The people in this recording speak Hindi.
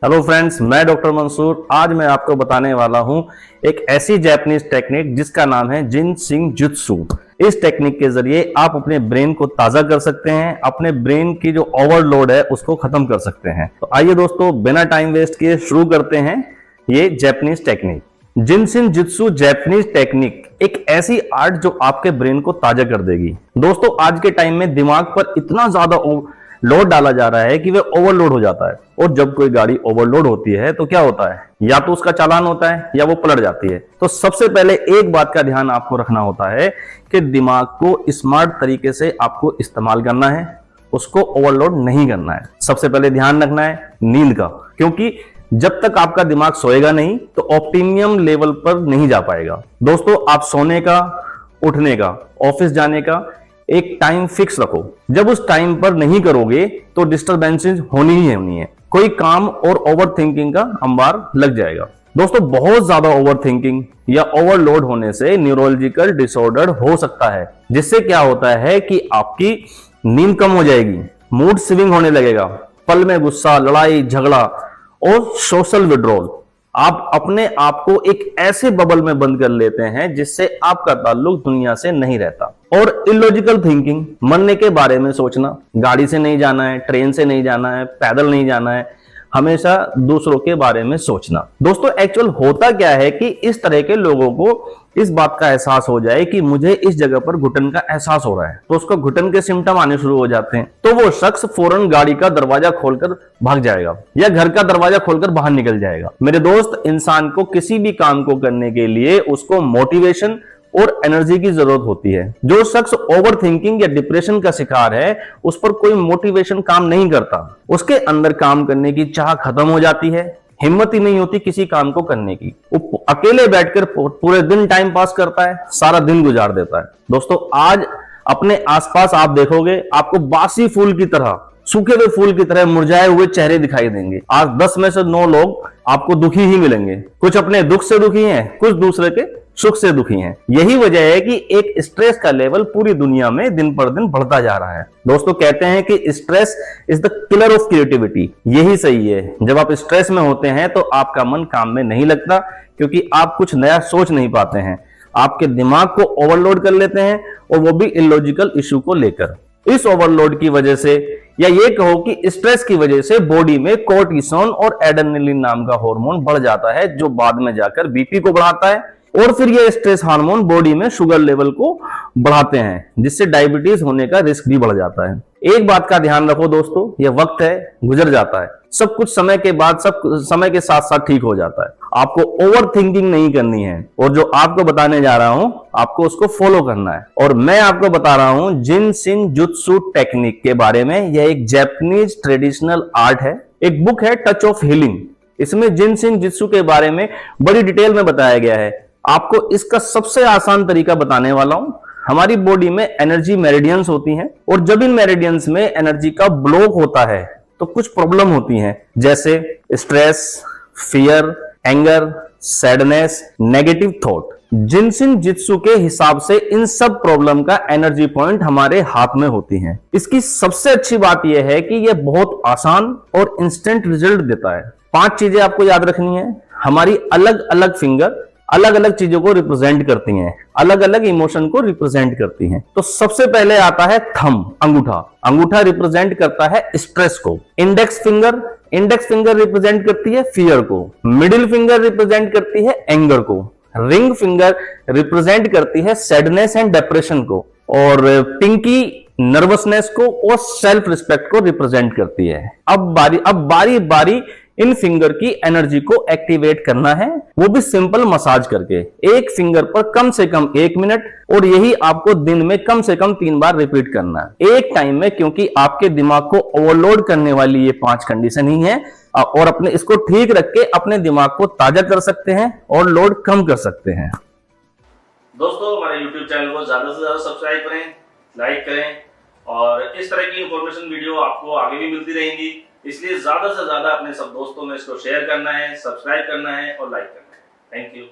हेलो फ्रेंड्स, मैं डॉक्टर मंसूर। आज मैं आपको बताने वाला हूं एक ऐसी जापानीज टेक्निक जिसका नाम है जिनशिन जुत्सु। इस टेक्निक के जरिए आप अपने ब्रेन को ताजा कर सकते हैं, अपने ब्रेन की जो ओवरलोड है उसको खत्म कर सकते हैं। तो आइए दोस्तों, बिना टाइम वेस्ट किए शुरू करते हैं ये Japanese technique. Jin Shin Jyutsu Japanese technique एक ऐसी आर्ट जो आपके ब्रेन को ताजा कर देगी। दोस्तों, आज के टाइम में दिमाग पर इतना ज्यादा लोड डाला जा रहा है कि वह ओवरलोड हो जाता है। और जब कोई गाड़ी ओवरलोड होती है तो क्या होता है, या तो उसका चालान होता है या वो पलट जाती है। तो सबसे पहले एक बात का ध्यान आपको रखना होता है कि दिमाग को स्मार्ट तरीके से आपको इस्तेमाल करना है, उसको ओवरलोड नहीं करना है। सबसे पहले ध्यान रखना है नींद का, क्योंकि जब तक आपका दिमाग सोएगा नहीं तो ऑप्टिमियम लेवल पर नहीं जा पाएगा। दोस्तों, आप सोने का, उठने का, ऑफिस जाने का एक टाइम फिक्स रखो। जब उस टाइम पर नहीं करोगे तो डिस्टरबेंसेस होनी ही होनी है, कोई काम और ओवर थिंकिंग का अंबार लग जाएगा। दोस्तों, बहुत ज्यादा ओवर थिंकिंग या ओवरलोड होने से न्यूरोलॉजिकल डिसऑर्डर हो सकता है, जिससे क्या होता है कि आपकी नींद कम हो जाएगी, मूड स्विंग होने लगेगा, पल में गुस्सा, लड़ाई झगड़ा और सोशल विड्रॉल। आप अपने आप को एक ऐसे बबल में बंद कर लेते हैं जिससे आपका ताल्लुक दुनिया से नहीं रहता। और इलॉजिकल थिंकिंग, मरने के बारे में सोचना, गाड़ी से नहीं जाना है, ट्रेन से नहीं जाना है, पैदल नहीं जाना है, हमेशा दूसरों के बारे में सोचना। दोस्तों, एक्चुअल होता क्या है कि इस तरह के लोगों को इस बात का एहसास हो जाए कि मुझे इस जगह पर घुटन का एहसास हो रहा है, तो उसको घुटन के सिम्टम आने शुरू हो जाते हैं। तो वो शख्स फौरन गाड़ी का दरवाजा खोलकर भाग जाएगा या घर का दरवाजा खोलकर बाहर निकल जाएगा। मेरे दोस्त, इंसान को किसी भी काम को करने के लिए उसको मोटिवेशन और एनर्जी की जरूरत होती है। जो शख्स ओवर थिंकिंग या डिप्रेशन का शिकार है, उस पर कोई मोटिवेशन काम नहीं करता। उसके अंदर काम करने की चाह खत्म हो जाती है, हिम्मत ही नहीं होती किसी काम को करने की। वो अकेले बैठकर पूरे दिन टाइम पास करता है, सारा दिन गुजार देता है। दोस्तों, आज अपने आसपास आप देखोगे, आपको बासी फूल की तरह, सूखे हुए फूल की तरह मुरझाए हुए चेहरे दिखाई देंगे। आज 10 में से 9 लोग आपको दुखी ही मिलेंगे। कुछ अपने दुख से दुखी हैं, कुछ दूसरे के सुख से दुखी हैं। यही वजह है कि एक स्ट्रेस का लेवल पूरी दुनिया में दिन पर दिन बढ़ता जा रहा है। दोस्तों, कहते हैं कि stress is the killer of creativity. यही सही है। जब आप स्ट्रेस में होते हैं तो आपका मन काम में नहीं लगता, क्योंकि आप कुछ नया सोच नहीं पाते हैं। आपके दिमाग को ओवरलोड कर लेते हैं, और वो भी इलॉजिकल इशू को लेकर। इस ओवरलोड की वजह से, या ये कहो कि स्ट्रेस की वजह से, बॉडी में कोर्टिसोन और एड्रेनलिन नाम का हार्मोन बढ़ जाता है, जो बाद में जाकर बीपी को बढ़ाता है। और फिर ये स्ट्रेस हार्मोन बॉडी में शुगर लेवल को बढ़ाते हैं, जिससे डायबिटीज होने का रिस्क भी बढ़ जाता है। एक बात का ध्यान रखो दोस्तों, ये वक्त है, गुजर जाता है। सब कुछ समय के बाद, सब समय के साथ साथ ठीक हो जाता है। आपको ओवर थिंकिंग नहीं करनी है, और जो आपको बताने जा रहा हूं आपको उसको फॉलो करना है। और मैं आपको बता रहा हूं जिनशिन जुत्सु टेक्निक के बारे में। यह एक जापानीज ट्रेडिशनल आर्ट है, एक बुक है टच ऑफ हीलिंग। इसमें जिनशिन जुत्सु के बारे में बड़ी डिटेल में बताया गया है। आपको इसका सबसे आसान तरीका बताने वाला हूं। हमारी बॉडी में एनर्जी मेरिडियंस होती हैं, और जब इन मेरिडियंस में एनर्जी का ब्लॉक होता है तो कुछ प्रॉब्लम होती हैं, जैसे stress, fear, anger, sadness, negative thought. Jin Shin Jyutsu के हिसाब से इन सब प्रॉब्लम का एनर्जी पॉइंट हमारे हाथ में होती हैं। इसकी सबसे अच्छी बात यह है कि यह बहुत आसान और इंस्टेंट रिजल्ट देता है। 5 चीजें आपको याद रखनी है। हमारी अलग अलग फिंगर अलग अलग चीजों को रिप्रेजेंट करती हैं, अलग अलग इमोशन को रिप्रेजेंट करती हैं। तो सबसे पहले आता है थंब, अंगूठा। अंगूठा रिप्रेजेंट करता है स्ट्रेस को। इंडेक्स फिंगर रिप्रेजेंट करती है फियर को। मिडिल फिंगर रिप्रेजेंट करती है एंगर को। रिंग फिंगर रिप्रेजेंट करती है सैडनेस एंड डिप्रेशन को। और पिंकी नर्वसनेस को और सेल्फ रिस्पेक्ट को रिप्रेजेंट करती है। अब बारी बारी इन फिंगर की एनर्जी को एक्टिवेट करना है, वो भी सिंपल मसाज करके। एक फिंगर पर कम से कम 1 मिनट, और यही आपको दिन में कम से कम 3 बार रिपीट करना है एक टाइम में, क्योंकि आपके दिमाग को ओवरलोड करने वाली ये 5 कंडीशन ही है। और अपने इसको ठीक रख के अपने दिमाग को ताजा कर सकते हैं और लोड कम कर सकते हैं। दोस्तों, हमारे YouTube चैनल को ज्यादा से ज्यादा सब्सक्राइब करें, लाइक करें, और इस तरह की इंफॉर्मेशन वीडियो आपको आगे भी मिलती रहेंगी। इसलिए ज्यादा से ज्यादा अपने सब दोस्तों में इसको शेयर करना है, सब्सक्राइब करना है और लाइक करना है। Thank you.